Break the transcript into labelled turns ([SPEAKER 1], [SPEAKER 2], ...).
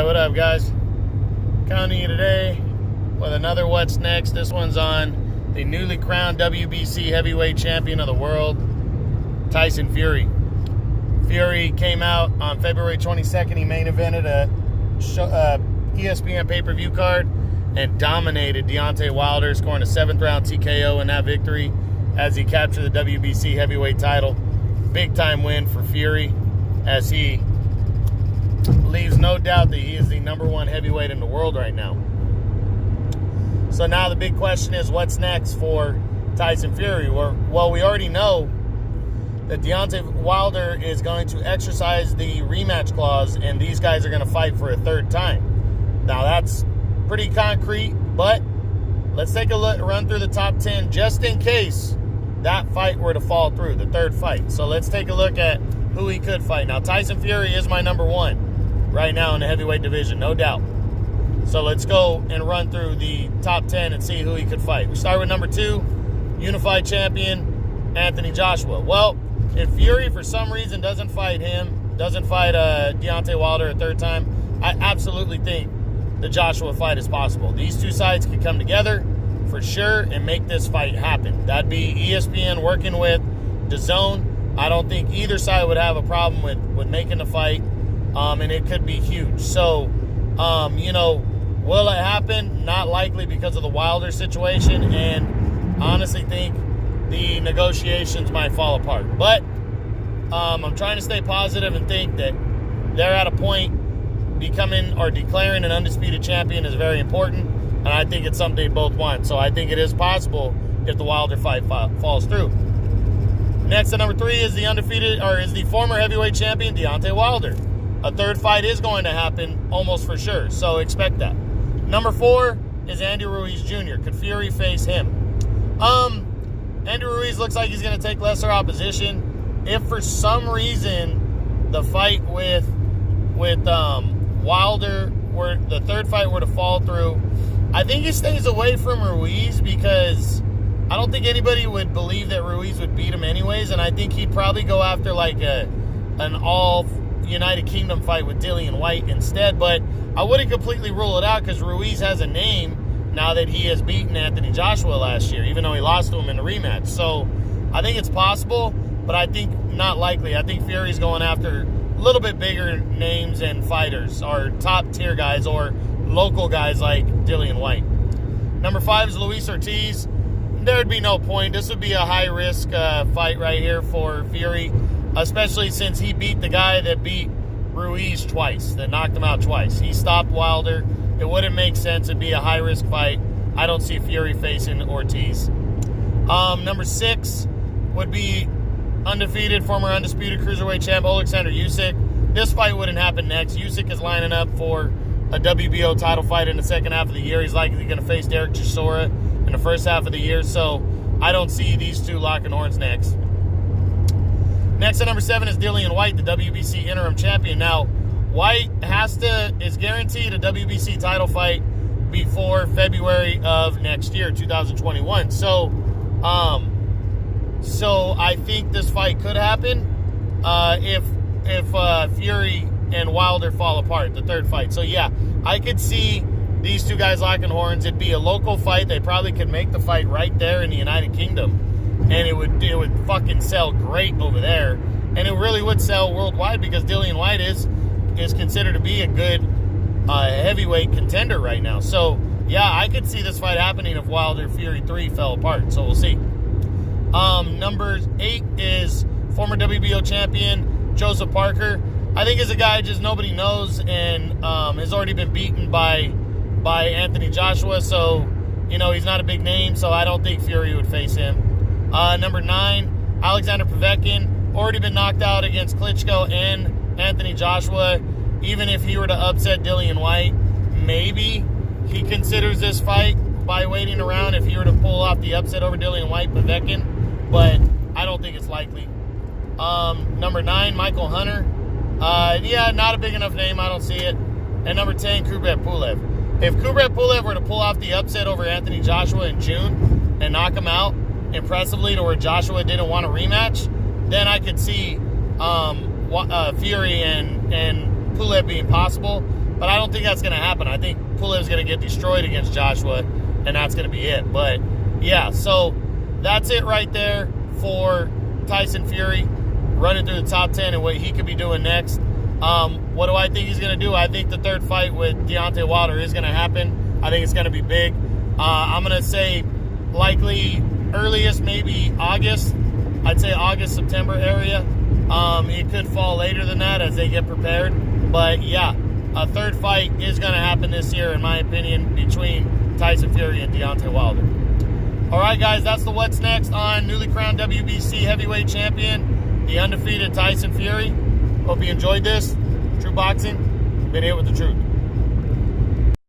[SPEAKER 1] Alright, what up, guys? Coming to you today with another What's Next. This one's on the newly crowned WBC heavyweight champion of the world, Tyson Fury. Fury came out on February 22nd. He main evented a ESPN pay-per-view card and dominated Deontay Wilder, scoring a 7th-round TKO in that victory as he captured the WBC heavyweight title. Big-time win for Fury, as he leaves no doubt that he is the #1 heavyweight in the world right now. So now the big question is, what's next for Tyson Fury? Well, we already know that Deontay Wilder is going to exercise the rematch clause, and these guys are going to fight for a third time. Now, that's pretty concrete, but let's take a look, run through the top 10 just in case that fight were to fall through, the third fight. So let's take a look at who he could fight. Now, Tyson Fury is my #1 right now in the heavyweight division, no doubt. So let's go and run through the top 10 and see who he could fight. We start with #2, unified champion, Anthony Joshua. Well, if Fury, for some reason, doesn't fight Deontay Wilder a third time, I absolutely think the Joshua fight is possible. These two sides could come together for sure and make this fight happen. That'd be ESPN working with DAZN. I don't think either side would have a problem with making the fight, and it could be huge. So, will it happen? Not likely because of the Wilder situation, and honestly think the negotiations might fall apart. But I'm trying to stay positive and think that they're at a point. Becoming or declaring an undisputed champion is very important, and I think it's something they both want. So I think it is possible if the Wilder fight falls through. Next at #3 is the former heavyweight champion, Deontay Wilder. A third fight is going to happen almost for sure, so expect that. #4 is Andy Ruiz Jr. Could Fury face him? Andy Ruiz looks like he's going to take lesser opposition. If for some reason the fight with Wilder, where the third fight were to fall through, I think he stays away from Ruiz because I don't think anybody would believe that Ruiz would beat him anyways, and I think he'd probably go after like an all United Kingdom fight with Dillian White instead. But I wouldn't completely rule it out because Ruiz has a name now that he has beaten Anthony Joshua last year, even though he lost to him in the rematch. So I think it's possible, but I think not likely. I think Fury's going after a little bit bigger names and fighters, or top tier guys, or local guys like Dillian White. #5 is Luis Ortiz. There'd be no point. This would be a high-risk fight right here for Fury, especially since he beat the guy that beat Ruiz twice, that knocked him out twice. He stopped Wilder. It wouldn't make sense. It'd be a high-risk fight. I don't see Fury facing Ortiz. #6 would be former undisputed cruiserweight champ Alexander Usyk. This fight wouldn't happen next. Usyk is lining up for a WBO title fight in the second half of the year. He's likely going to face Derek Chisora in the first half of the year, so I don't see these two locking horns next. Next at #7 is Dillian White, the WBC interim champion. Now, White is guaranteed a WBC title fight before February of next year, 2021. So I think this fight could happen if Fury and Wilder fall apart, the third fight. So yeah, I could see these two guys locking horns. It'd be a local fight. They probably could make the fight right there in the United Kingdom, and it would fucking sell great over there, and it really would sell worldwide because Dillian White is considered to be a good heavyweight contender right now. So yeah, I could see this fight happening if Wilder Fury 3 fell apart. So we'll see. #8 is former WBO champion Joseph Parker. I think he's a guy just nobody knows, and has already been beaten by Anthony Joshua. So he's not a big name. So I don't think Fury would face him. #9, Alexander Povetkin, already been knocked out against Klitschko and Anthony Joshua. Even if he were to upset Dillian White, maybe he considers this fight by waiting around if he were to pull off the upset over Dillian White, Povetkin, but I don't think it's likely. #9, Michael Hunter. Not a big enough name. I don't see it. And #10, Kubrat Pulev. If Kubrat Pulev were to pull off the upset over Anthony Joshua in June and knock him out impressively to where Joshua didn't want a rematch, then I could see Fury and Pulev being possible, but I don't think that's going to happen. I think Pulev's going to get destroyed against Joshua, and that's going to be it. But yeah, so that's it right there for Tyson Fury, running through the top 10 and what he could be doing next. What do I think he's going to do? I think the third fight with Deontay Wilder is going to happen. I think it's going to be big. I'm going to say likely earliest maybe August. I'd say August, September area. It could fall later than that as they get prepared. But yeah, a third fight is going to happen this year, in my opinion, between Tyson Fury and Deontay Wilder. All right, guys, that's the what's next on newly crowned WBC heavyweight champion, the undefeated Tyson Fury. Hope you enjoyed this. True Boxing, been here with the truth.